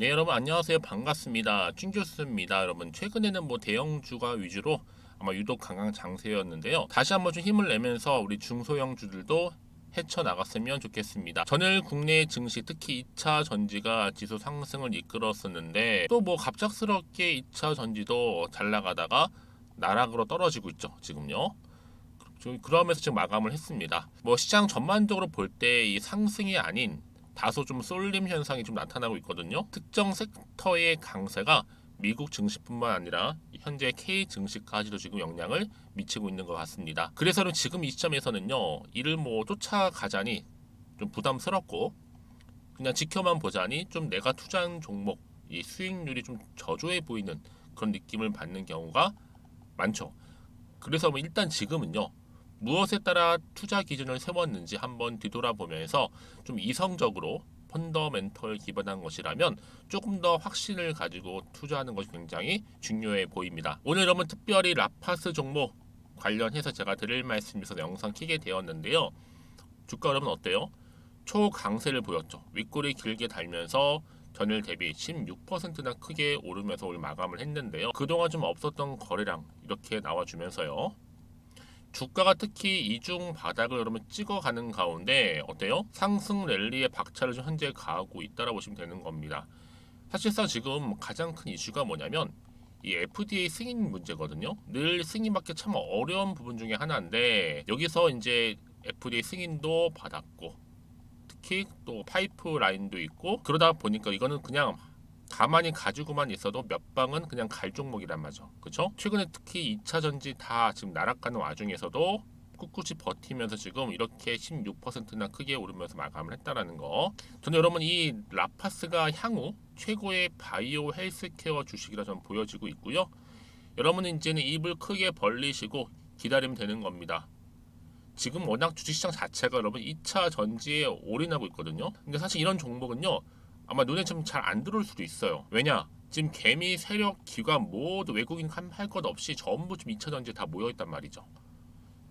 네, 여러분 안녕하세요. 반갑습니다. 춘교수입니다. 여러분 최근에는 대형주가 위주로 아마 유독 강한 장세였는데요. 다시 한번 좀 힘을 내면서 우리 중소형주들도 헤쳐나갔으면 좋겠습니다. 전일 국내 증시 특히 2차 전지가 지수 상승을 이끌었었는데 또 갑작스럽게 2차 전지도 잘 나가다가 나락으로 떨어지고 있죠. 지금요. 그러면서 지금 마감을 했습니다. 시장 전반적으로 볼 때 이 상승이 아닌 다소 좀 쏠림 현상이 좀 나타나고 있거든요. 특정 섹터의 강세가 미국 증시뿐만 아니라 현재 K 증시까지도 지금 영향을 미치고 있는 것 같습니다. 그래서 지금 이 시점에서는요, 이를 쫓아가자니 좀 부담스럽고 그냥 지켜만 보자니 좀 내가 투자한 종목 이 수익률이 좀 저조해 보이는 그런 느낌을 받는 경우가 많죠. 그래서 일단 지금은요, 무엇에 따라 투자 기준을 세웠는지 한번 뒤돌아보면서 좀 이성적으로 펀더멘털 기반한 것이라면 조금 더 확신을 가지고 투자하는 것이 굉장히 중요해 보입니다. 오늘 여러분 특별히 라파스 종목 관련해서 제가 드릴 말씀이 있어서 영상 키게 되었는데요. 주가 여러분 어때요? 초강세를 보였죠. 윗골이 길게 달면서 전일 대비 16%나 크게 오르면서 오늘 마감을 했는데요. 그동안 좀 없었던 거래량 이렇게 나와주면서요. 주가가 특히 이중 바닥을 여러분 찍어가는 가운데 어때요? 상승 랠리의 박차를 좀 현재 가하고 있다고 보시면 되는 겁니다. 사실상 지금 가장 큰 이슈가 뭐냐면 이 FDA 승인 문제거든요. 늘 승인받기 참 어려운 부분 중에 하나인데 여기서 이제 FDA 승인도 받았고 특히 또 파이프라인도 있고 그러다 보니까 이거는 그냥 가만히 가지고만 있어도 몇 방은 그냥 갈 종목이란 말이죠. 그렇죠? 최근에 특히 2차 전지 다 지금 나락가는 와중에서도 꿋꿋이 버티면서 지금 이렇게 16%나 크게 오르면서 마감을 했다라는 거. 저는 여러분 이 라파스가 향후 최고의 바이오 헬스케어 주식이라 저는 보여지고 있고요. 여러분은 이제는 입을 크게 벌리시고 기다리면 되는 겁니다. 지금 워낙 주식시장 자체가 여러분 2차 전지에 올인하고 있거든요. 근데 사실 이런 종목은요. 아마 눈에 좀 잘 안 들어올 수도 있어요. 왜냐? 지금 개미, 세력, 기관 모두 외국인 할 것 없이 전부 좀 2차 전지에 다 모여 있단 말이죠.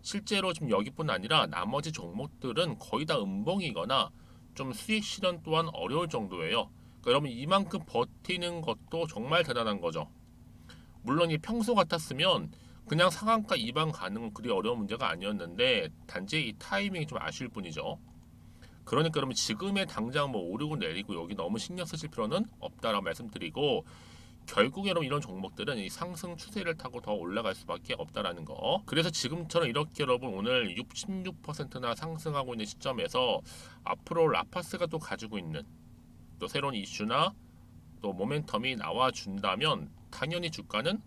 실제로 지금 여기뿐 아니라 나머지 종목들은 거의 다 음봉이거나 좀 수익 실현 또한 어려울 정도예요. 그러니까 여러분 이만큼 버티는 것도 정말 대단한 거죠. 물론 이 평소 같았으면 그냥 상한가 2방 가는 건 그리 어려운 문제가 아니었는데 단지 이 타이밍이 좀 아쉬울 뿐이죠. 그러니까 그러면 지금의 당장 오르고 내리고 여기 너무 신경 쓰실 필요는 없다라고 말씀드리고 결국 여러분 이런 종목들은 이 상승 추세를 타고 더 올라갈 수밖에 없다라는 거. 그래서 지금처럼 이렇게 여러분 오늘 16%나 상승하고 있는 시점에서 앞으로 라파스가 또 가지고 있는 또 새로운 이슈나 또 모멘텀이 나와준다면 당연히 주가는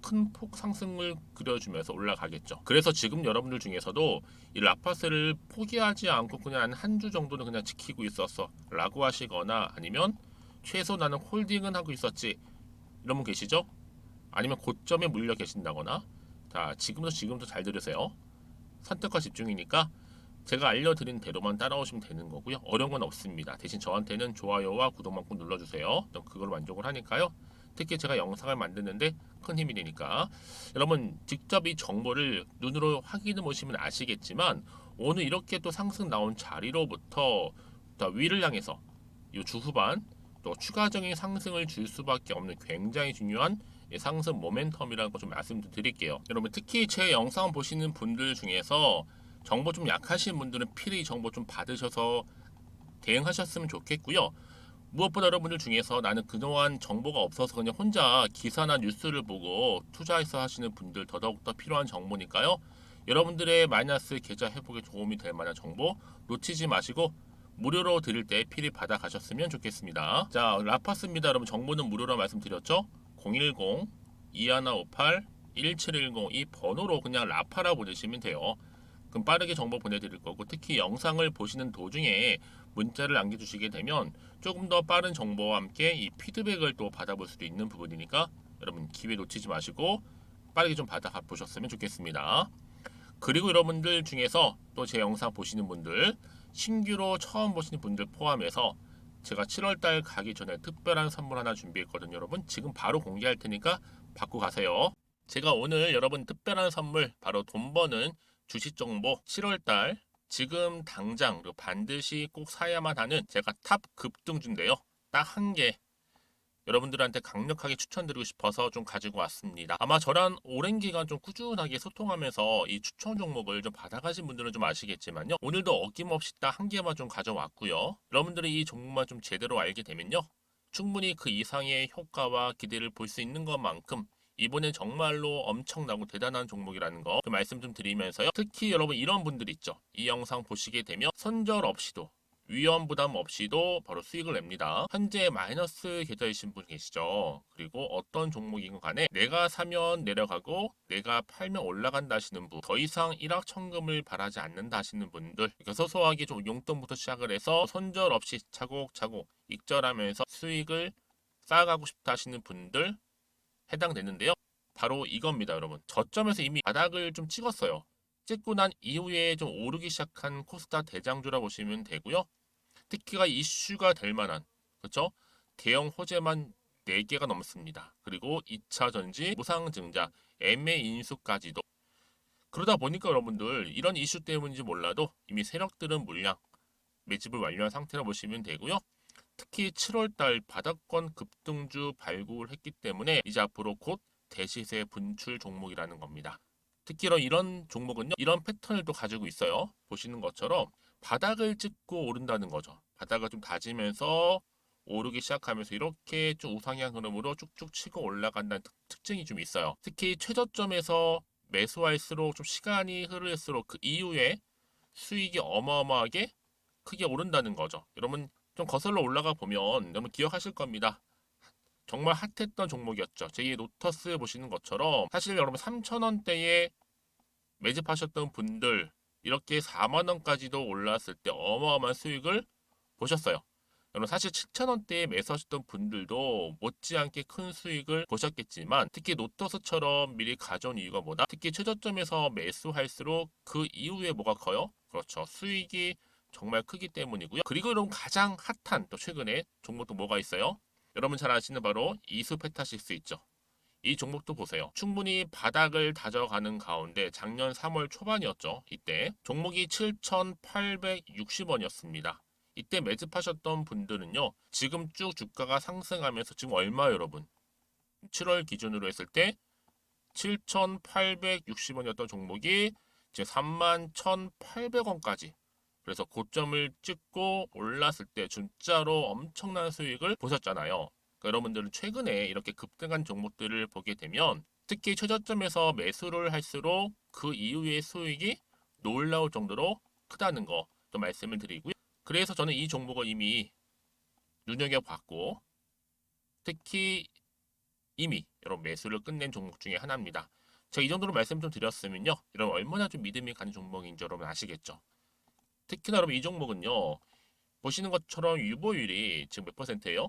큰 폭 상승을 그려주면서 올라가겠죠. 그래서 지금 여러분들 중에서도 이 라파스를 포기하지 않고 그냥 한 주 정도는 그냥 지키고 있었어 라고 하시거나 아니면 최소 나는 홀딩은 하고 있었지 이런 분 계시죠? 아니면 고점에 물려 계신다거나 자 지금부터 잘 들으세요. 선택과 집중이니까 제가 알려드린 대로만 따라오시면 되는 거고요. 어려운 건 없습니다. 대신 저한테는 좋아요와 구독만 꼭 눌러주세요. 그걸로 만족을 하니까요. 특히 제가 영상을 만드는데 큰 힘이 되니까 여러분 직접 이 정보를 눈으로 확인해 보시면 아시겠지만 오늘 이렇게 또 상승 나온 자리로부터 위를 향해서 이 주 후반 또 추가적인 상승을 줄 수밖에 없는 굉장히 중요한 상승 모멘텀이라는 거 좀 말씀드릴게요. 여러분 특히 제 영상 보시는 분들 중에서 정보 좀 약하신 분들은 필히 정보 좀 받으셔서 대응하셨으면 좋겠고요. 무엇보다 여러분들 중에서 나는 그동안 정보가 없어서 그냥 혼자 기사나 뉴스를 보고 투자해서 하시는 분들 더더욱더 필요한 정보니까요. 여러분들의 마이너스 계좌 회복에 도움이 될 만한 정보 놓치지 마시고 무료로 드릴 때 필히 받아 가셨으면 좋겠습니다. 자, 라파스입니다. 여러분 정보는 무료로 말씀드렸죠? 010-2158-1710 이 번호로 그냥 라파라 보내시면 돼요. 그럼 빠르게 정보 보내드릴 거고 특히 영상을 보시는 도중에 문자를 남겨주시게 되면 조금 더 빠른 정보와 함께 이 피드백을 또 받아볼 수도 있는 부분이니까 여러분 기회 놓치지 마시고 빠르게 좀 받아 보셨으면 좋겠습니다. 그리고 여러분들 중에서 또 제 영상 보시는 분들 신규로 처음 보시는 분들 포함해서 제가 7월달 가기 전에 특별한 선물 하나 준비했거든요. 여러분 지금 바로 공개할 테니까 받고 가세요. 제가 오늘 여러분 특별한 선물 바로 돈 버는 주식 정보 7월달 지금 당장 반드시 꼭 사야만 하는 제가 탑 급등주인데요. 딱 한 개 여러분들한테 강력하게 추천드리고 싶어서 좀 가지고 왔습니다. 아마 저랑 오랜 기간 좀 꾸준하게 소통하면서 이 추천 종목을 좀 받아가신 분들은 좀 아시겠지만요. 오늘도 어김없이 딱 한 개만 좀 가져왔고요. 여러분들이 이 종목만 좀 제대로 알게 되면요. 충분히 그 이상의 효과와 기대를 볼 수 있는 것만큼 이번엔 정말로 엄청나고 대단한 종목이라는 거 그 말씀 좀 드리면서요. 특히 여러분 이런 분들 있죠. 이 영상 보시게 되면 손절 없이도 위험 부담 없이도 바로 수익을 냅니다. 현재 마이너스 계좌이신 분 계시죠. 그리고 어떤 종목이건 간에 내가 사면 내려가고 내가 팔면 올라간다 하시는 분, 더 이상 일확천금을 바라지 않는다 하시는 분들, 이렇게 소소하게 좀 용돈부터 시작을 해서 손절 없이 차곡차곡 익절하면서 수익을 쌓아가고 싶다 하시는 분들 해당되는데요. 바로 이겁니다, 여러분. 저점에서 이미 바닥을 좀 찍었어요. 찍고 난 이후에 좀 오르기 시작한 코스닥 대장주라 보시면 되고요. 특히가 이슈가 될 만한, 그렇죠? 대형 호재만 4개가 넘습니다. 그리고 2차 전지, 무상증자, MA 인수까지도. 그러다 보니까 여러분들 이런 이슈 때문인지 몰라도 이미 세력들은 물량 매집을 완료한 상태라 보시면 되고요. 특히 7월달 바닥권 급등주 발굴을 했기 때문에 이제 앞으로 곧 대시세 분출 종목이라는 겁니다. 특히 이런 종목은요, 이런 패턴을 또 가지고 있어요. 보시는 것처럼 바닥을 찍고 오른다는 거죠. 바닥을 좀 다지면서 오르기 시작하면서 이렇게 좀 우상향 흐름으로 쭉쭉 치고 올라간다는 특징이 좀 있어요. 특히 최저점에서 매수할수록 좀 시간이 흐를수록 그 이후에 수익이 어마어마하게 크게 오른다는 거죠. 여러분 좀 거슬러 올라가 보면 여러분 기억하실 겁니다. 정말 핫했던 종목이었죠. 제2의 노터스 보시는 것처럼 사실 여러분 3,000원대에 매집하셨던 분들 이렇게 4만 원까지도 올랐을 때 어마어마한 수익을 보셨어요. 여러분 사실 7,000원대에 매수하셨던 분들도 못지않게 큰 수익을 보셨겠지만 특히 노터스처럼 미리 가져온 이유가 뭐다? 특히 최저점에서 매수할수록 그 이후에 뭐가 커요? 그렇죠. 수익이 정말 크기 때문이고요. 그리고 여러분 가장 핫한 또 최근에 종목도 뭐가 있어요? 여러분 잘 아시는 바로 이수페타시스 있죠. 이 종목도 보세요. 충분히 바닥을 다져가는 가운데 작년 3월 초반이었죠. 이때 종목이 7,860원이었습니다. 이때 매집하셨던 분들은요. 지금 쭉 주가가 상승하면서 지금 얼마 여러분? 7월 기준으로 했을 때 7,860원이었던 종목이 이제 31,800원까지 그래서 고점을 찍고 올랐을 때 진짜로 엄청난 수익을 보셨잖아요. 그러니까 여러분들은 최근에 이렇게 급등한 종목들을 보게 되면 특히 최저점에서 매수를 할수록 그 이후의 수익이 놀라울 정도로 크다는 거 또 말씀을 드리고요. 그래서 저는 이 종목을 이미 눈여겨봤고 특히 이미 여러분 매수를 끝낸 종목 중에 하나입니다. 제가 이 정도로 말씀 좀 드렸으면요. 여러분 얼마나 좀 믿음이 가는 종목인지 여러분 아시겠죠? 특히나 여러분 이 종목은요. 보시는 것처럼 유보율이 지금 몇 퍼센트예요?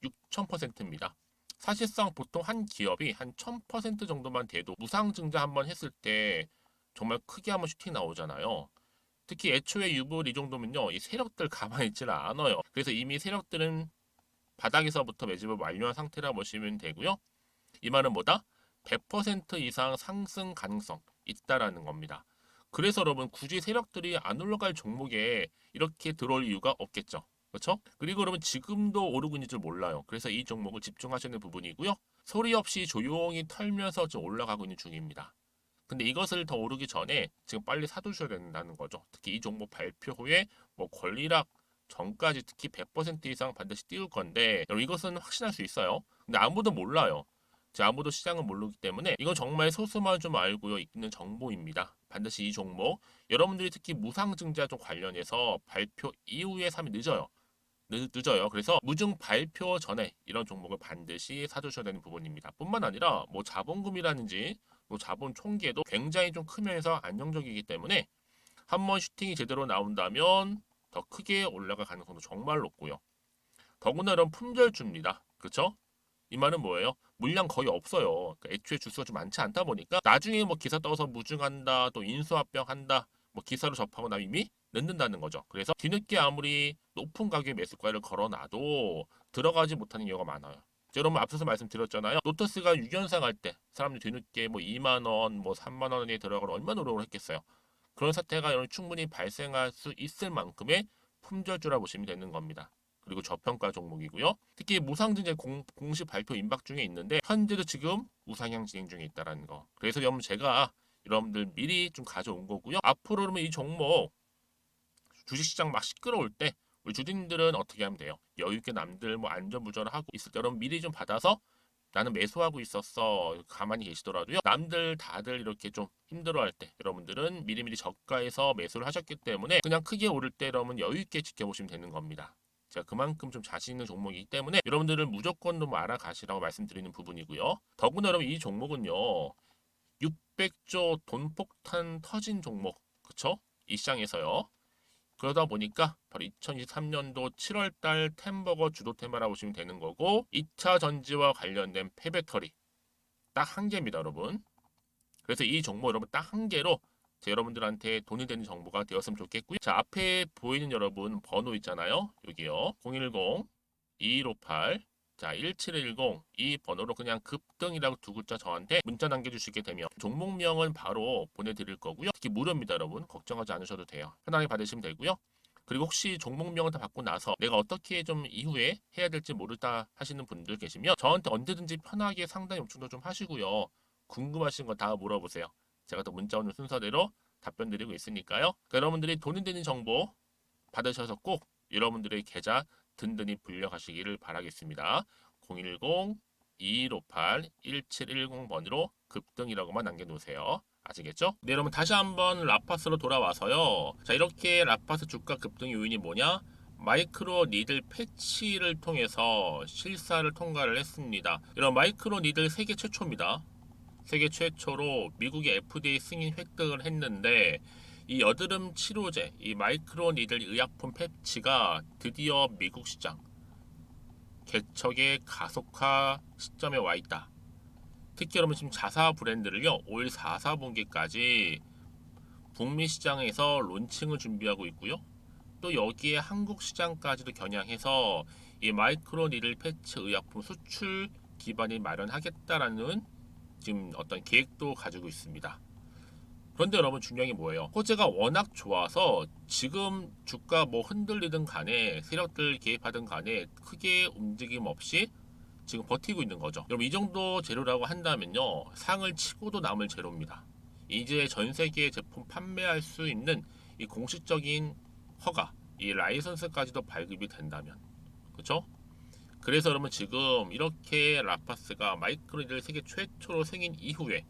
6,000%입니다. 사실상 보통 한 기업이 한 1,000% 정도만 돼도 무상증자 한번 했을 때 정말 크게 한번 슈팅 나오잖아요. 특히 애초에 유보율 이 정도면요. 이 세력들 가만히 있지를 않아요. 그래서 이미 세력들은 바닥에서부터 매집을 완료한 상태라 보시면 되고요. 이 말은 뭐다? 100% 이상 상승 가능성 있다라는 겁니다. 그래서 여러분 굳이 세력들이 안 올라갈 종목에 이렇게 들어올 이유가 없겠죠. 그렇죠? 그리고 여러분 지금도 오르고 있는 줄 몰라요. 그래서 이 종목을 집중하시는 부분이고요. 소리 없이 조용히 털면서 좀 올라가고 있는 중입니다. 근데 이것을 더 오르기 전에 지금 빨리 사두셔야 된다는 거죠. 특히 이 종목 발표 후에 뭐 권리락 전까지 특히 100% 이상 반드시 띄울 건데 여러분 이것은 확신할 수 있어요. 근데 아무도 몰라요. 아무도 시장을 모르기 때문에 이건 정말 소수만 좀 알고 있는 정보입니다. 반드시 이 종목 여러분들이 특히 무상증자 좀 관련해서 발표 이후에 사면 늦어요. 늦어요. 그래서 무증 발표 전에 이런 종목을 반드시 사두셔야 되는 부분입니다. 뿐만 아니라 뭐 자본금이라든지 뭐 자본 총계도 굉장히 좀 크면서 안정적이기 때문에 한번 슈팅이 제대로 나온다면 더 크게 올라갈 가능성도 정말 높고요. 더구나 이런 품절주입니다. 그렇죠? 이 말은 뭐예요? 물량 거의 없어요. 그러니까 애초에 주수가 좀 많지 않다 보니까 나중에 뭐 기사 떠서 무증한다, 또 인수합병한다, 뭐 기사로 접하고 나면 이미 늦는다는 거죠. 그래서 뒤늦게 아무리 높은 가격의 매수가를 걸어놔도 들어가지 못하는 경우가 많아요. 여러분 앞서서 말씀드렸잖아요. 노터스가 6연상 할 때 사람들이 뒤늦게 뭐 2만 원, 뭐 3만 원에 들어가고 얼마나 노력을 했겠어요. 그런 사태가 충분히 발생할 수 있을 만큼의 품절주라 보시면 되는 겁니다. 그리고 저평가 종목이고요. 특히 무상증자 공식 발표 임박 중에 있는데 현재도 지금 우상향 진행 중에 있다라는 거. 그래서 여러분 제가 여러분들 미리 좀 가져온 거고요. 앞으로 그러면 이 종목 주식시장 막 시끄러울 때 우리 주주님들은 어떻게 하면 돼요? 여유 있게 남들 뭐 안전부전을 하고 있을 때 여러분 미리 좀 받아서 나는 매수하고 있었어 가만히 계시더라도요. 남들 다들 이렇게 좀 힘들어할 때 여러분들은 미리미리 저가에서 매수를 하셨기 때문에 그냥 크게 오를 때 여러분 여유 있게 지켜보시면 되는 겁니다. 제가 그만큼 좀 자신 있는 종목이기 때문에 여러분들은 무조건 좀 알아가시라고 말씀드리는 부분이고요. 더구나 여러분 이 종목은요 600조 돈폭탄 터진 종목 그쵸? 이 시장에서요. 그러다 보니까 바로 2023년도 7월달 템버거 주도 테마라고 보시면 되는 거고 2차 전지와 관련된 폐배터리 딱 한 개입니다 여러분. 그래서 이 정보 여러분 딱 한 개로 여러분들한테 돈이 되는 정보가 되었으면 좋겠고요. 자 앞에 보이는 여러분 번호 있잖아요. 여기요 010-2158 자 1710 이 번호로 그냥 급등이라고 두 글자 저한테 문자 남겨주시게 되면 종목명은 바로 보내드릴 거고요. 특히 무료입니다 여러분. 걱정하지 않으셔도 돼요. 편하게 받으시면 되고요. 그리고 혹시 종목명을 다 받고 나서 내가 어떻게 좀 이후에 해야 될지 모르다 하시는 분들 계시면 저한테 언제든지 편하게 상담 요청도 좀 하시고요. 궁금하신 거 다 물어보세요. 제가 또 문자 오는 순서대로 답변 드리고 있으니까요. 그러니까 여러분들이 돈이 되는 정보 받으셔서 꼭 여러분들의 계좌 든든히 불려가시기를 바라겠습니다. 010-2158-1710번으로 급등이라고만 남겨놓으세요. 아시겠죠? 네, 여러분 다시 한번 라파스로 돌아와서요. 자, 이렇게 라파스 주가 급등 요인이 뭐냐? 마이크로 니들 패치를 통해서 실사를 통과를 했습니다. 이런 마이크로 니들 세계 최초입니다. 세계 최초로 미국의 FDA 승인 획득을 했는데 이 여드름 치료제, 이 마이크로 니들 의약품 패치가 드디어 미국 시장 개척의 가속화 시점에 와 있다. 특히 여러분 지금 자사 브랜드를요 올 4사분기까지 북미 시장에서 론칭을 준비하고 있고요. 또 여기에 한국 시장까지도 겨냥해서 이 마이크로 니들 패치 의약품 수출 기반을 마련하겠다라는 지금 어떤 계획도 가지고 있습니다. 그런데 여러분 중요한 게 뭐예요? 호재가 워낙 좋아서 지금 주가 뭐 흔들리든 간에 세력들 개입하든 간에 크게 움직임 없이 지금 버티고 있는 거죠. 여러분 이 정도 재료라고 한다면요 상을 치고도 남을 재료입니다. 이제 전 세계 제품 판매할 수 있는 이 공식적인 허가, 이 라이선스까지도 발급이 된다면, 그렇죠? 그래서 여러분 지금 이렇게 라파스가 마이크로니들 세계 최초로 생긴 이후에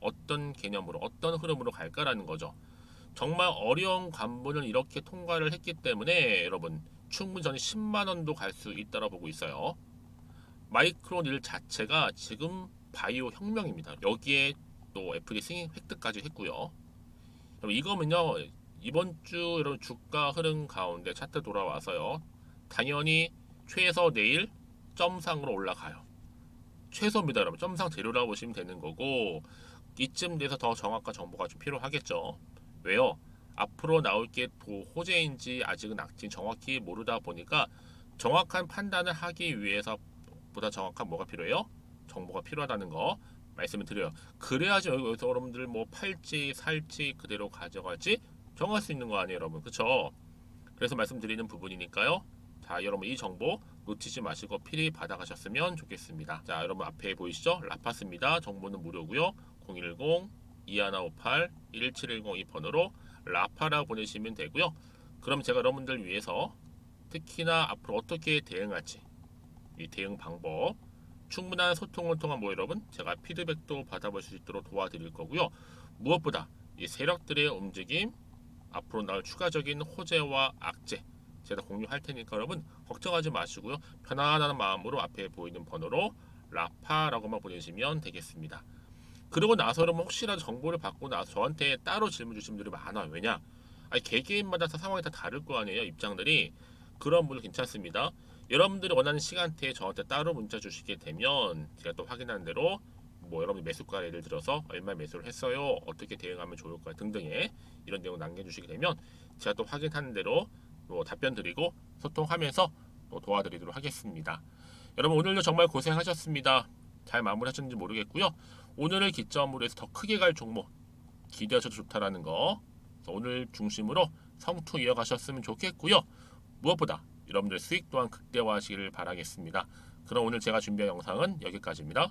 어떤 개념으로 어떤 흐름으로 갈까라는 거죠. 정말 어려운 관문을 이렇게 통과를 했기 때문에 여러분 충분히 저는 10만 원도 갈 수 있다고 보고 있어요. 마이크로닐 자체가 지금 바이오 혁명입니다. 여기에 또 FDA 승인 획득까지 했고요. 이거면요 이번 주 여러분 주가 흐름 가운데 차트 돌아와서요 당연히 최소 내일 점상으로 올라가요. 최소입니다 여러분. 점상 재료라고 보시면 되는 거고 이쯤 돼서 더 정확한 정보가 좀 필요하겠죠. 왜요? 앞으로 나올 게 호재인지 아직은 낙지 정확히 모르다 보니까 정확한 판단을 하기 위해서 보다 정확한 뭐가 필요해요? 정보가 필요하다는 거 말씀을 드려요. 그래야지 여기서 여러분들 뭐 팔지 살지 그대로 가져갈지 정할 수 있는 거 아니에요 여러분. 그쵸? 그래서 말씀드리는 부분이니까요. 자 여러분 이 정보 놓치지 마시고 필히 받아가셨으면 좋겠습니다. 자 여러분 앞에 보이시죠? 라파스입니다. 정보는 무료고요. 010-2158-1710 이 번호로 라파라 보내시면 되고요. 그럼 제가 여러분들 위해서 특히나 앞으로 어떻게 대응할지 이 대응 방법 충분한 소통을 통한 뭐 여러분 제가 피드백도 받아볼 수 있도록 도와드릴 거고요. 무엇보다 이 세력들의 움직임 앞으로 나올 추가적인 호재와 악재 제가 공유할 테니까 여러분 걱정하지 마시고요. 편안한 마음으로 앞에 보이는 번호로 라파라고만 보내시면 되겠습니다. 그러고 나서 여러분 혹시라도 정보를 받고 나서 저한테 따로 질문 주신 분들이 많아요. 왜냐? 아니 개개인마다 상황이 다 다를 거 아니에요. 입장들이. 그런 분들 괜찮습니다. 여러분들이 원하는 시간대에 저한테 따로 문자 주시게 되면 제가 또 확인하는 대로 뭐 여러분 매수가 예를 들어서 얼마 매수를 했어요. 어떻게 대응하면 좋을까 등등의 이런 내용 남겨주시게 되면 제가 또 확인하는 대로 뭐 답변 드리고 소통하면서 또 도와드리도록 하겠습니다. 여러분 오늘도 정말 고생하셨습니다. 잘 마무리하셨는지 모르겠고요. 오늘을 기점으로 해서 더 크게 갈 종목 기대하셔도 좋다라는 거 오늘 중심으로 성투 이어가셨으면 좋겠고요. 무엇보다 여러분들 수익 또한 극대화하시길 바라겠습니다. 그럼 오늘 제가 준비한 영상은 여기까지입니다.